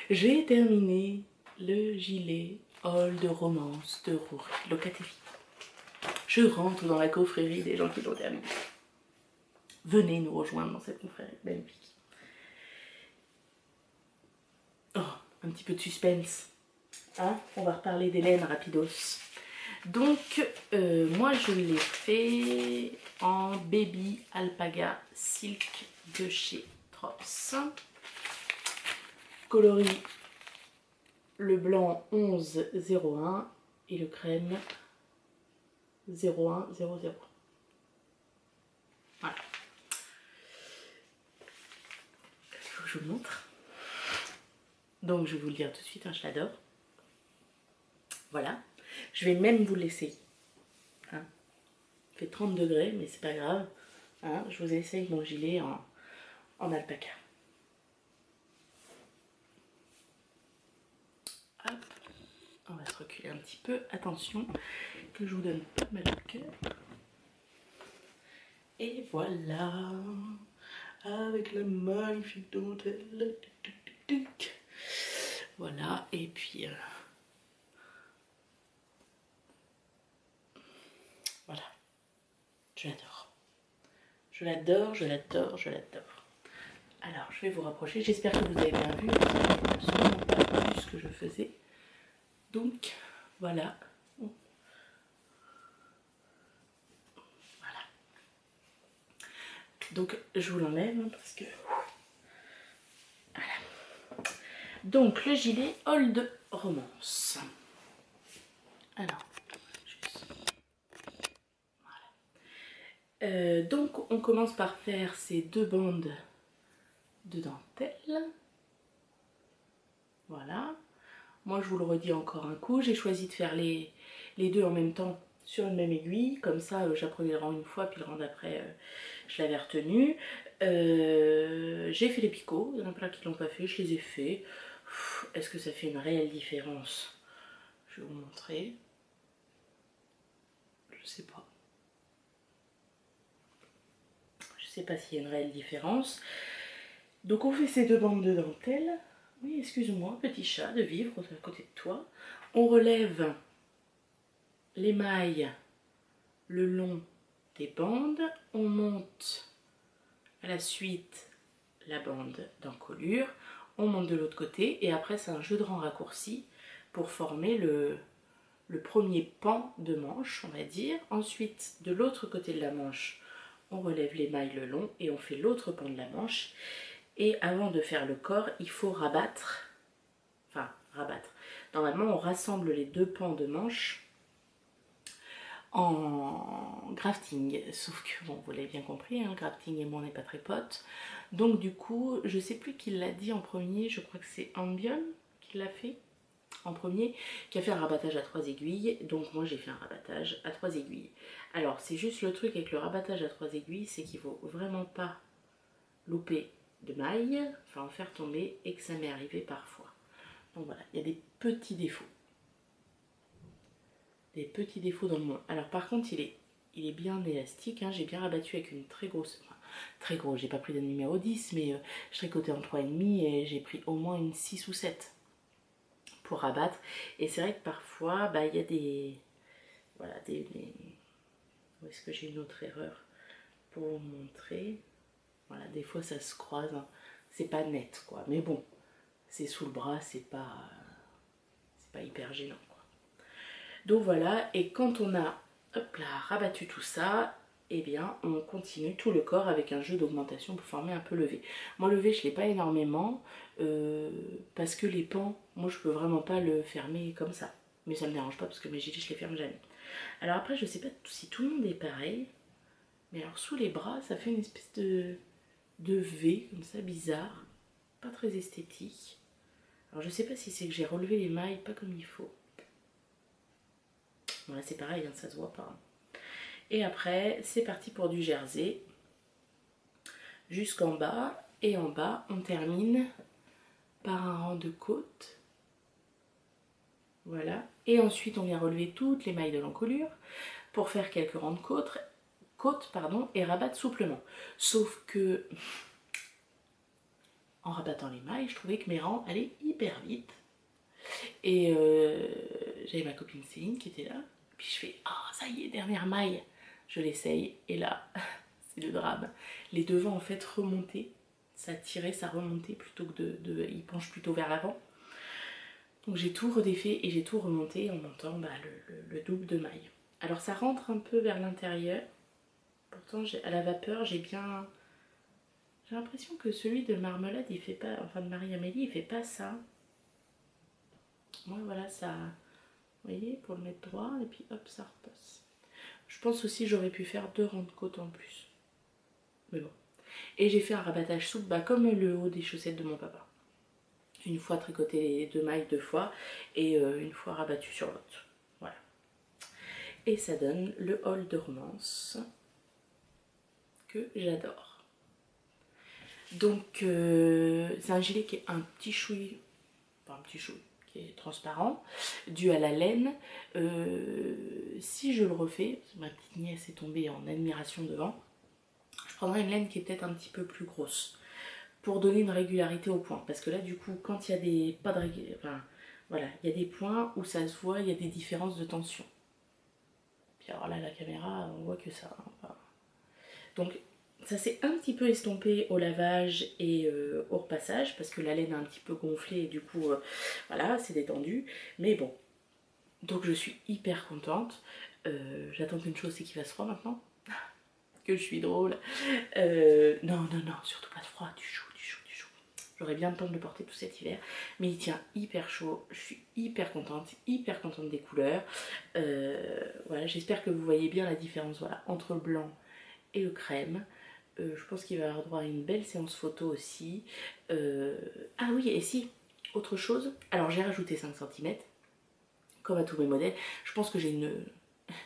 Speaker 1: J'ai terminé le gilet Hall de romance de Rory Locatelli. Je rentre dans la confrérie des gens qui l'ont terminé. Venez nous rejoindre dans cette confrérie magnifique. Oh, un petit peu de suspense. Hein, on va reparler d'Hélène rapidos. Donc moi je l'ai fait en Baby Alpaga Silk de chez Trops. Coloris le blanc 1101 et le crème 0100. Voilà. Il faut que je vous montre. Donc je vais vous le dire tout de suite, hein, je l'adore. Voilà. Je vais même vous l'essayer. Hein. Il fait 30 degrés, mais c'est pas grave. Hein. Je vous essaye mon gilet en alpaca. Hop. On va se reculer un petit peu. Attention que je vous donne pas mal au cœur. Et voilà. Avec la magnifique dentelle. Voilà. Et puis... voilà. Je l'adore. Je l'adore, je l'adore, je l'adore. Alors, je vais vous rapprocher. J'espère que vous avez bien vu. Je n'ai absolument pas vu ce que je faisais. Donc, voilà. Voilà. Donc, je vous l'enlève hein, parce que... voilà. Donc, le gilet Old Romance. Alors, juste... voilà. Donc, on commence par faire ces deux bandes de dentelle. Voilà. Moi, je vous le redis encore un coup. J'ai choisi de faire les deux en même temps sur une même aiguille. Comme ça, j'apprenais le rang une fois, puis le rang d'après, je l'avais retenu. J'ai fait les picots. Il y en a plein qui ne l'ont pas fait. Je les ai fait. Est-ce que ça fait une réelle différence? Je vais vous montrer. Je sais pas. Je sais pas s'il y a une réelle différence. Donc, on fait ces deux bandes de dentelle. Oui, excuse-moi, petit chat de vivre à côté de toi. On relève les mailles le long des bandes. On monte à la suite la bande d'encolure. On monte de l'autre côté et après c'est un jeu de rang raccourci pour former le premier pan de manche, on va dire. Ensuite, de l'autre côté de la manche, on relève les mailles le long et on fait l'autre pan de la manche. Et avant de faire le corps, il faut rabattre. Enfin, rabattre. Normalement, on rassemble les deux pans de manche en grafting. Sauf que, bon, vous l'avez bien compris, hein, grafting et moi, on n'est pas très potes. Donc, du coup, je sais plus qui l'a dit en premier. Je crois que c'est Ambion qui l'a fait en premier, qui a fait un rabattage à 3 aiguilles. Donc, moi, j'ai fait un rabattage à 3 aiguilles. Alors, c'est juste le truc avec le rabattage à 3 aiguilles, c'est qu'il faut vraiment pas louper de mailles, enfin en faire tomber, et que ça m'est arrivé parfois. Donc voilà, il y a des petits défauts. Des petits défauts dans le monde. Alors par contre, il est bien élastique, hein. J'ai bien rabattu avec une très grosse... Enfin, très gros, j'ai pas pris de numéro 10, mais je tricotais en 3,5 et j'ai pris au moins une 6 ou 7 pour rabattre. Et c'est vrai que parfois, bah, il y a des... Voilà, où est-ce que j'ai une autre erreur pour vous montrer? Voilà, des fois ça se croise, hein. C'est pas net quoi, mais bon, c'est sous le bras, c'est pas hyper gênant quoi. Donc voilà, et quand on a hop là, rabattu tout ça, eh bien on continue tout le corps avec un jeu d'augmentation pour former un peu le V. Moi le V je l'ai pas énormément parce que les pans, moi je peux vraiment pas le fermer comme ça, mais ça me dérange pas parce que mes gilets je les ferme jamais. Alors après je sais pas si tout le monde est pareil, mais alors sous les bras ça fait une espèce de V comme ça bizarre, pas très esthétique. Alors je sais pas si c'est que j'ai relevé les mailles pas comme il faut. Bon là c'est pareil, hein, ça se voit pas. Et après c'est parti pour du jersey jusqu'en bas, et en bas on termine par un rang de côtes. Voilà, et ensuite on vient relever toutes les mailles de l'encolure pour faire quelques rangs de côtes, et rabattre souplement. Sauf que en rabattant les mailles, je trouvais que mes rangs allaient hyper vite. Et j'avais ma copine Céline qui était là. Puis je fais, ah ça y est, dernière maille. Je l'essaye et là, c'est le drame. Les devants en fait remontaient. Ça tirait, ça remontait plutôt que ils penchent plutôt vers l'avant. Donc j'ai tout redéfait et j'ai tout remonté en montant le double de maille. Alors ça rentre un peu vers l'intérieur. Pourtant à la vapeur j'ai bien... J'ai l'impression que celui de Marmelade il fait pas... Enfin de Marie-Amélie il fait pas ça. Moi voilà ça... Vous voyez, pour le mettre droit et puis hop ça repasse. Je pense aussi j'aurais pu faire 2 rangs de côte en plus. Mais bon. Et j'ai fait un rabattage souple comme le haut des chaussettes de mon papa. Une fois tricoté les 2 mailles 2 fois et une fois rabattu sur l'autre. Voilà. Et ça donne le haul de romance que j'adore. Donc c'est un gilet qui est un petit chouille, enfin un petit chouille, qui est transparent, dû à la laine. Si je le refais, ma petite nièce est tombée en admiration devant, je prendrai une laine qui est peut-être un petit peu plus grosse pour donner une régularité au point. Parce que là du coup quand il y a des pas de régularité, enfin voilà, il y a des points où ça se voit, il y a des différences de tension. Puis alors là la caméra on voit que ça. Enfin... Donc ça s'est un petit peu estompé au lavage et au repassage parce que la laine a un petit peu gonflé et du coup voilà c'est détendu. Mais bon, donc je suis hyper contente. J'attends qu'une chose, c'est qu'il fasse froid maintenant. Que je suis drôle. Non, surtout pas de froid, du chaud. J'aurais bien le temps de le porter tout cet hiver. Mais il tient hyper chaud. Je suis hyper contente des couleurs. Voilà, j'espère que vous voyez bien la différence voilà, entre le blanc et le crème. Je pense qu'il va avoir droit à une belle séance photo aussi. Ah oui, et si, autre chose. Alors j'ai rajouté 5 cm, comme à tous mes modèles. Je pense que j'ai une...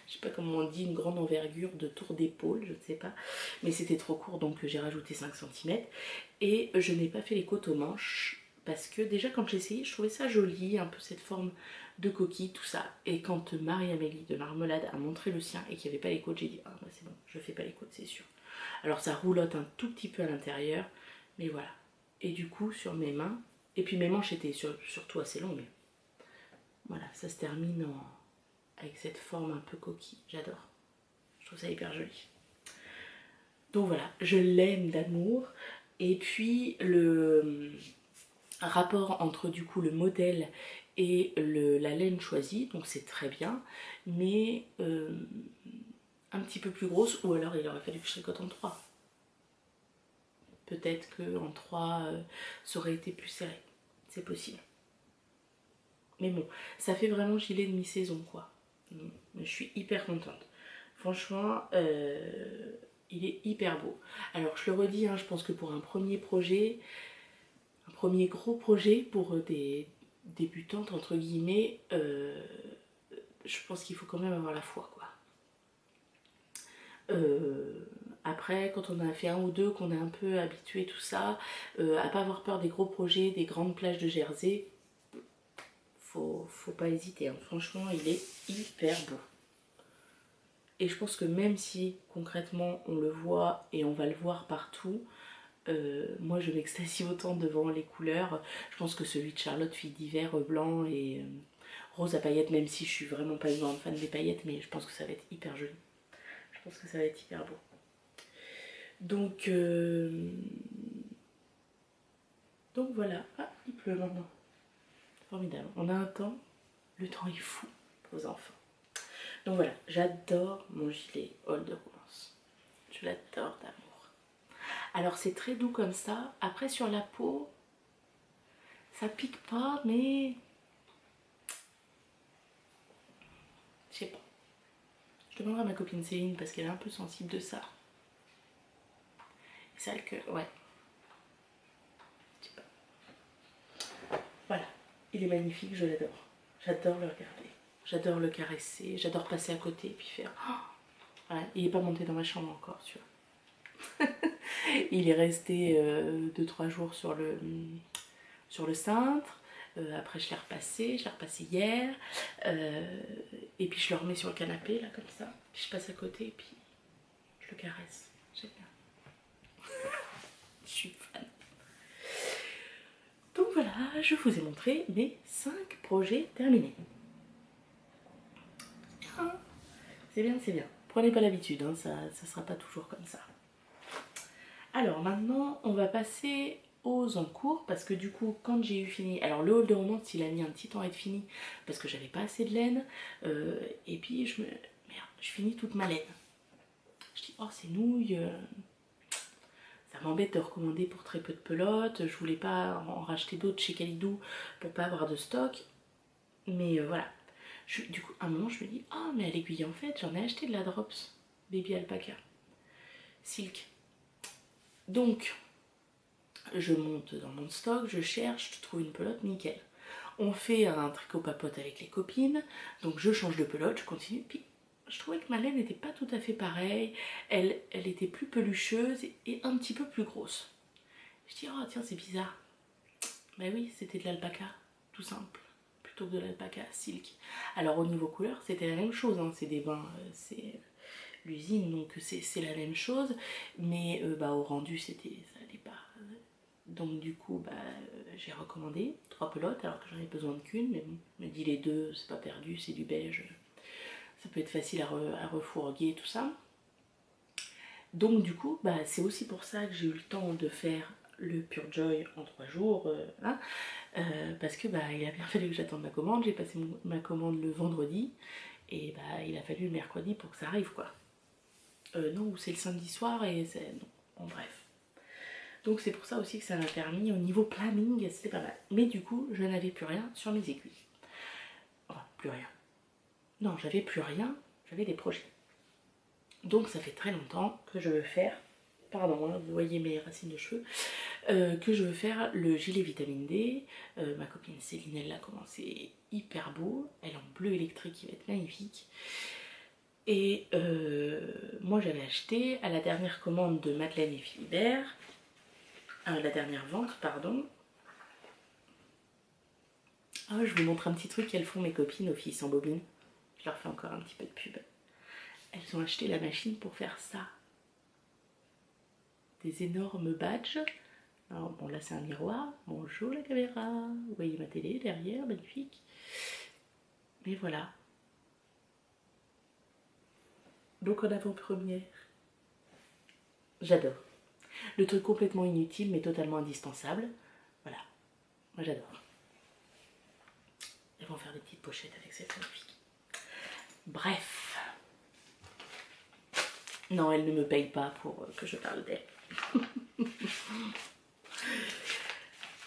Speaker 1: Je sais pas comment on dit, une grande envergure de tour d'épaule, je ne sais pas. Mais c'était trop court, donc j'ai rajouté 5 cm. Et je n'ai pas fait les côtes aux manches. Parce que déjà quand j'ai essayé, je trouvais ça joli, un peu cette forme de coquille, tout ça. Et quand Marie-Amélie de Marmelade a montré le sien et qu'il n'y avait pas les côtes, j'ai dit, ah bah c'est bon, je fais pas les côtes, c'est sûr. Alors ça roulotte un tout petit peu à l'intérieur, mais voilà. Et du coup, sur mes mains, et puis mes manches étaient surtout assez longues. Voilà, ça se termine avec cette forme un peu coquille, j'adore. Je trouve ça hyper joli. Donc voilà, je l'aime d'amour. Et puis le rapport entre du coup le modèle et la laine choisie, donc c'est très bien, mais un petit peu plus grosse, ou alors il aurait fallu que je tricote en 3. Peut-être qu'en 3, ça aurait été plus serré. C'est possible. Mais bon, ça fait vraiment gilet de mi-saison, quoi. Je suis hyper contente. Franchement, il est hyper beau. Alors, je le redis, hein, je pense que pour un premier projet, un premier gros projet pour des débutantes, entre guillemets, je pense qu'il faut quand même avoir la foi, quoi. Après, quand on a fait 1 ou 2, qu'on est un peu habitué tout ça, à pas avoir peur des gros projets, des grandes plages de Jersey, faut pas hésiter. Hein. Franchement, il est hyper beau. Et je pense que même si concrètement on le voit et on va le voir partout, moi je m'extasie autant devant les couleurs. Je pense que celui de Charlotte, fille d'hiver, blanc et rose à paillettes, même si je suis vraiment pas une grande fan des paillettes, mais je pense que ça va être hyper joli. Je pense que ça va être hyper beau. Donc voilà. Ah, il pleut maintenant. Formidable. On a un temps, le temps est fou aux enfants. Donc voilà, j'adore mon gilet haul de romance. Je l'adore d'amour. Alors c'est très doux comme ça. Après sur la peau, ça pique pas, mais... Je sais pas. Je demanderai à ma copine Céline parce qu'elle est un peu sensible de ça. C'est elle que... Ouais. Je sais pas. Voilà. Il est magnifique, je l'adore. J'adore le regarder. J'adore le caresser. J'adore passer à côté et puis faire... Oh voilà. Il n'est pas monté dans ma chambre encore, tu vois. Il est resté 2-3 jours sur le cintre. Après je l'ai repassé hier. Et puis je le remets sur le canapé, là, comme ça. Puis je passe à côté et puis je le caresse. J'aime bien. Je suis fan. Donc voilà, je vous ai montré mes 5 projets terminés. C'est bien, c'est bien. Prenez pas l'habitude, hein, ça sera pas toujours comme ça. Alors maintenant, on va passer aux encours parce que du coup quand j'ai eu fini, alors le haul de romance il a mis un petit temps à être fini parce que j'avais pas assez de laine, et puis merde, je finis toute ma laine. Je dis oh c'est nouille, ça m'embête de recommander pour très peu de pelotes, je voulais pas en racheter d'autres chez Kalidou pour pas avoir de stock, mais voilà. Du coup à un moment je me dis ah mais à l'aiguille en fait j'en ai acheté de la Drops Baby Alpaca Silk. Donc je monte dans mon stock, je cherche, je trouve une pelote, nickel. On fait un tricot papote avec les copines, donc je change de pelote, je continue, puis je trouvais que ma laine n'était pas tout à fait pareille, elle était plus pelucheuse et un petit peu plus grosse. Je dis oh tiens c'est bizarre, bah oui c'était de l'alpaca, tout simple, plutôt que de l'alpaca silk. Alors au niveau couleur c'était la même chose, hein. C'est des bains, c'est l'usine donc c'est la même chose, mais bah, au rendu ça allait pas. Donc du coup bah, j'ai recommandé 3 pelotes alors que j'en ai besoin de qu'une, mais bon, je me dis les deux c'est pas perdu, c'est du beige, ça peut être facile à refourguer tout ça. Donc du coup bah, c'est aussi pour ça que j'ai eu le temps de faire le Pure Joy en 3 jours, hein, parce que bah, il a bien fallu que j'attende ma commande, j'ai passé ma commande le vendredi et bah, il a fallu le mercredi pour que ça arrive quoi. Non, c'est le samedi soir et c'est... non, en bref. Donc c'est pour ça aussi que ça m'a permis, au niveau planning, c'était pas mal. Mais du coup, je n'avais plus rien sur mes aiguilles. Enfin, plus rien. Non, j'avais plus rien, j'avais des projets. Donc ça fait très longtemps que je veux faire, pardon, hein, vous voyez mes racines de cheveux, que je veux faire le gilet vitamine D. Ma copine Céline, elle l'a commencé hyper beau, elle est en bleu électrique, il va être magnifique. Et moi j'avais acheté à la dernière commande de Madeleine et Philibert, la dernière vente, pardon. Ah, je vous montre un petit truc qu'elles font mes copines aux filles sans bobine. Je leur fais encore un petit peu de pub. Elles ont acheté la machine pour faire ça. Des énormes badges. Alors bon là c'est un miroir. Bonjour la caméra. Vous voyez ma télé derrière, magnifique. Mais voilà. Donc en avant-première. J'adore. Le truc complètement inutile mais totalement indispensable. Voilà. Moi j'adore. Elles vont faire des petites pochettes avec cette magnifique. Bref. Non, elle ne me paye pas pour que je parle d'elle.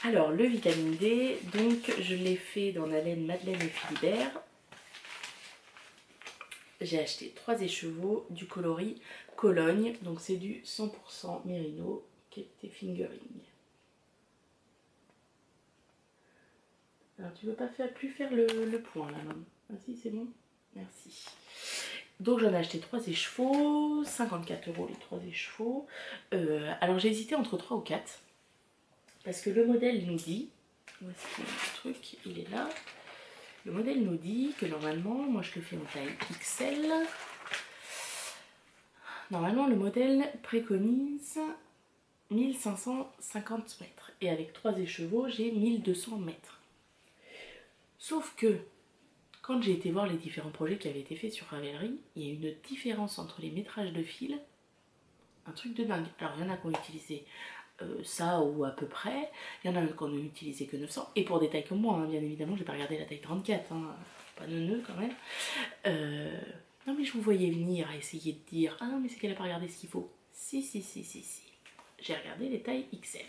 Speaker 1: Alors, le vitamine D, donc je l'ai fait dans la laine Madeleine et Philibert. J'ai acheté 3 écheveaux du coloris Cologne, donc c'est du 100% Merino Kete Fingering. Alors, tu veux pas plus faire le point là, maman? Ah si, c'est bon? Merci. Donc j'en ai acheté 3 écheveaux, 54 € les 3 écheveaux. Alors j'ai hésité entre 3 ou 4. Parce que le modèle nous dit, voici le truc, il est là. Le modèle nous dit que normalement, moi je le fais en taille XL. Normalement le modèle préconise 1550 mètres. Et avec 3 écheveaux, j'ai 1200 mètres. Sauf que quand j'ai été voir les différents projets qui avaient été faits sur Ravelry, il y a une différence entre les métrages de fil, un truc de dingue. Alors il y en a qui ont utilisé ça ou à peu près, il y en a qui n'ont utilisé que 900, et pour des tailles comme moi, hein, bien évidemment, j'ai pas regardé la taille 34, hein, pas neuneux quand même. Non mais je vous voyais venir à essayer de dire, ah non mais c'est qu'elle a pas regardé ce qu'il faut. Si, si, si, si, si. J'ai regardé les tailles XL.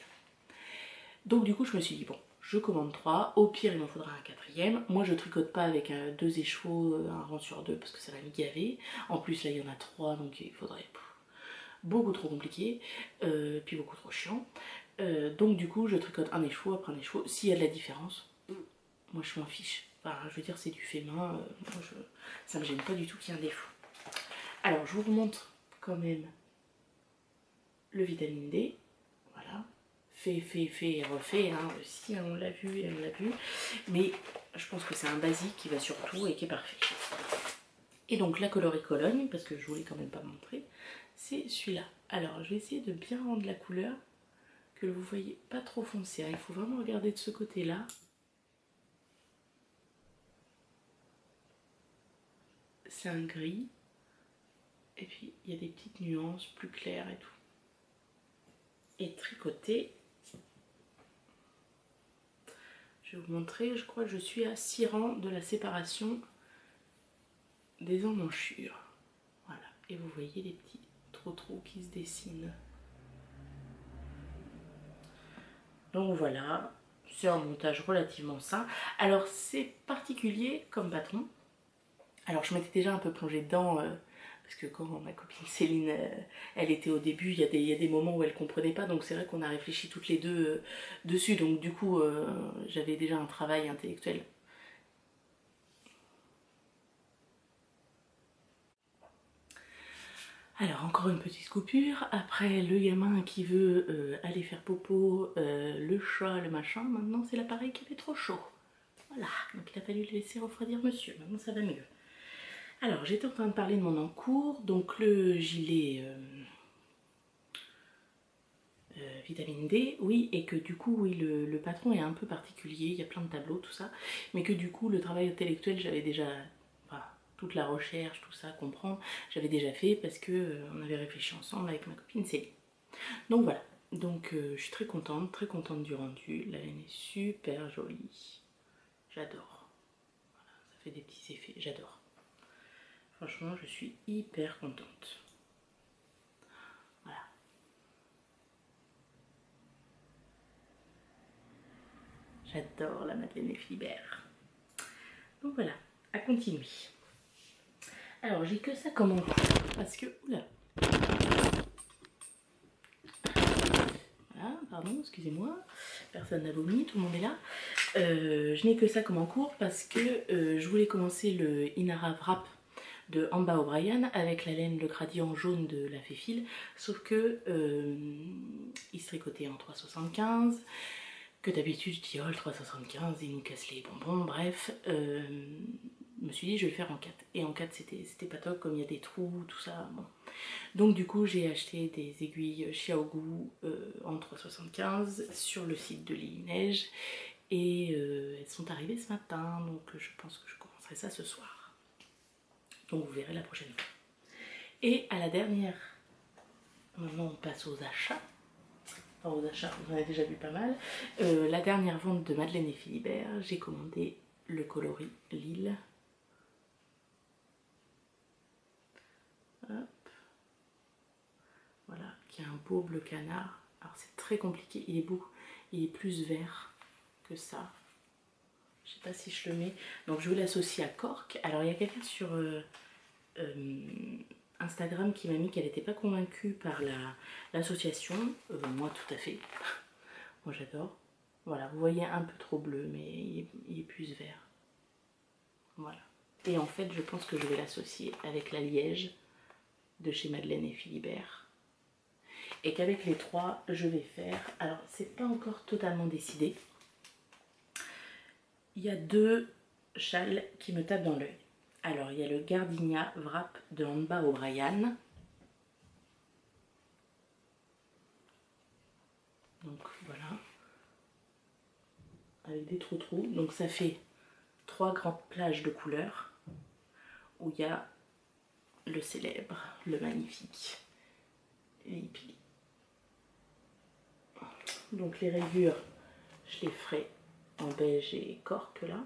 Speaker 1: Donc du coup je me suis dit, bon, je commande 3, au pire il m'en faudra un quatrième. Moi je tricote pas avec 2 écheveaux, un rang sur 2 parce que ça va me gaver. En plus là il y en a 3 donc il faudrait beaucoup trop compliqué, puis beaucoup trop chiant. Donc du coup je tricote un écheveau après un écheveau. S'il y a de la différence, moi je m'en fiche. Enfin, je veux dire c'est du fait main, ça me gêne pas du tout qu'il y ait un défaut. Alors je vous remontre quand même le vitamine D. Voilà. Fait et refait, hein, aussi, hein, on l'a vu et on l'a vu. Mais je pense que c'est un basique qui va sur tout et qui est parfait. Et donc la coloris Cologne, parce que je voulais quand même pas montrer, c'est celui-là. Alors je vais essayer de bien rendre la couleur, que vous voyez pas trop foncé, hein. Il faut vraiment regarder de ce côté-là. C'est un gris, et puis il y a des petites nuances plus claires et tout. Et tricoté je vais vous montrer, je crois que je suis à 6 rangs de la séparation des emmanchures. Voilà, et vous voyez les petits trous qui se dessinent. Donc voilà, c'est un montage relativement sain. Alors c'est particulier comme patron. Alors je m'étais déjà un peu plongée dedans, parce que quand ma copine Céline, elle était au début, il y a des moments où elle comprenait pas, donc c'est vrai qu'on a réfléchi toutes les deux dessus, donc du coup j'avais déjà un travail intellectuel. Alors encore une petite coupure, après le gamin qui veut aller faire popo, le chat, le machin, maintenant c'est l'appareil qui fait trop chaud. Voilà, donc il a fallu le laisser refroidir monsieur, maintenant ça va mieux. Alors j'étais en train de parler de mon encours, donc le gilet vitamine D, oui, et que du coup, oui, le patron est un peu particulier, il y a plein de tableaux, tout ça, mais que du coup, le travail intellectuel, j'avais déjà, enfin, toute la recherche, tout ça, comprendre, j'avais déjà fait parce que on avait réfléchi ensemble avec ma copine Céline. Donc voilà, donc je suis très contente du rendu, la laine est super jolie, j'adore, voilà, ça fait des petits effets, j'adore. Franchement, je suis hyper contente. Voilà. J'adore la Madeleine et Philibert. Donc voilà, à continuer. Alors j'ai que ça comme encours parce que, oula, voilà, pardon, excusez-moi, personne n'a vomi, tout le monde est là. Je n'ai que ça comme encours parce que je voulais commencer le Inara Wrap de Amba O'Brien avec la laine Le Gradient jaune de la Féfil, sauf que il se tricotait en 3,75, que d'habitude je dis oh le 3,75 il nous casse les bonbons, bref, je me suis dit je vais le faire en 4, et en 4 c'était pas top, comme il y a des trous, tout ça, bon. Donc du coup j'ai acheté des aiguilles Xiaogu en 3,75 sur le site de Lily Neige, et elles sont arrivées ce matin, donc je pense que je commencerai ça ce soir. Donc vous verrez la prochaine fois. Et à la dernière, maintenant on passe aux achats. Enfin aux achats, vous en avez déjà vu pas mal. La dernière vente de Madeleine et Philibert, j'ai commandé le coloris Lille. Hop. Voilà, qui a un beau bleu canard. Alors c'est très compliqué, il est plus vert que ça. Je sais pas si je le mets. Donc je vais l'associer à Cork. Alors il y a quelqu'un sur Instagram qui m'a mis qu'elle n'était pas convaincue par l'association. Moi tout à fait. Moi j'adore. Voilà, vous voyez un peu trop bleu, mais il est plus vert. Voilà. Et en fait je pense que je vais l'associer avec la liège de chez Madeleine et Philibert. Et qu'avec les trois je vais faire, alors c'est pas encore totalement décidé, il y a deux châles qui me tapent dans l'œil. Alors il y a le Gardenia Wrap de Amba O'Brien, donc voilà, avec des trous, donc ça fait 3 grandes plages de couleurs où il y a le célèbre, le magnifique Lippi. Donc les rayures, je les ferai en beige et cork là,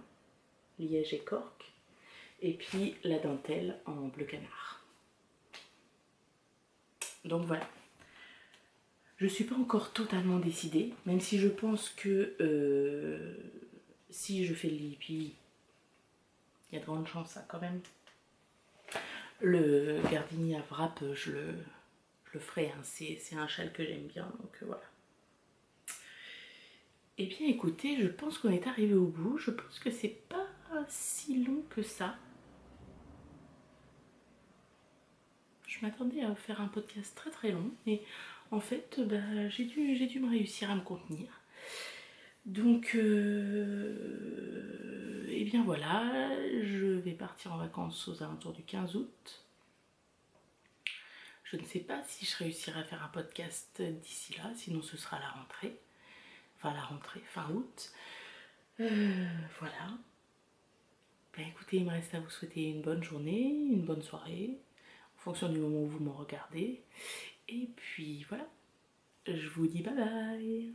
Speaker 1: liège et cork, et puis la dentelle en bleu canard. Donc voilà. Je ne suis pas encore totalement décidée, même si je pense que si je fais le Lippi, il y a de grandes chances ça quand même. Le Gardenia Wrap, je le ferai, hein. C'est un châle que j'aime bien, donc voilà. Eh bien écoutez, je pense qu'on est arrivé au bout. Je pense que c'est pas si long que ça. Je m'attendais à faire un podcast très très long, mais en fait bah, j'ai dû me réussir à me contenir. Donc et bien voilà, je vais partir en vacances aux alentours du 15 août. Je ne sais pas si je réussirai à faire un podcast d'ici là, sinon ce sera la rentrée. Enfin la rentrée, fin août. Voilà. Ben écoutez, il me reste à vous souhaiter une bonne journée, une bonne soirée, en fonction du moment où vous me regardez. Et puis voilà, je vous dis bye bye.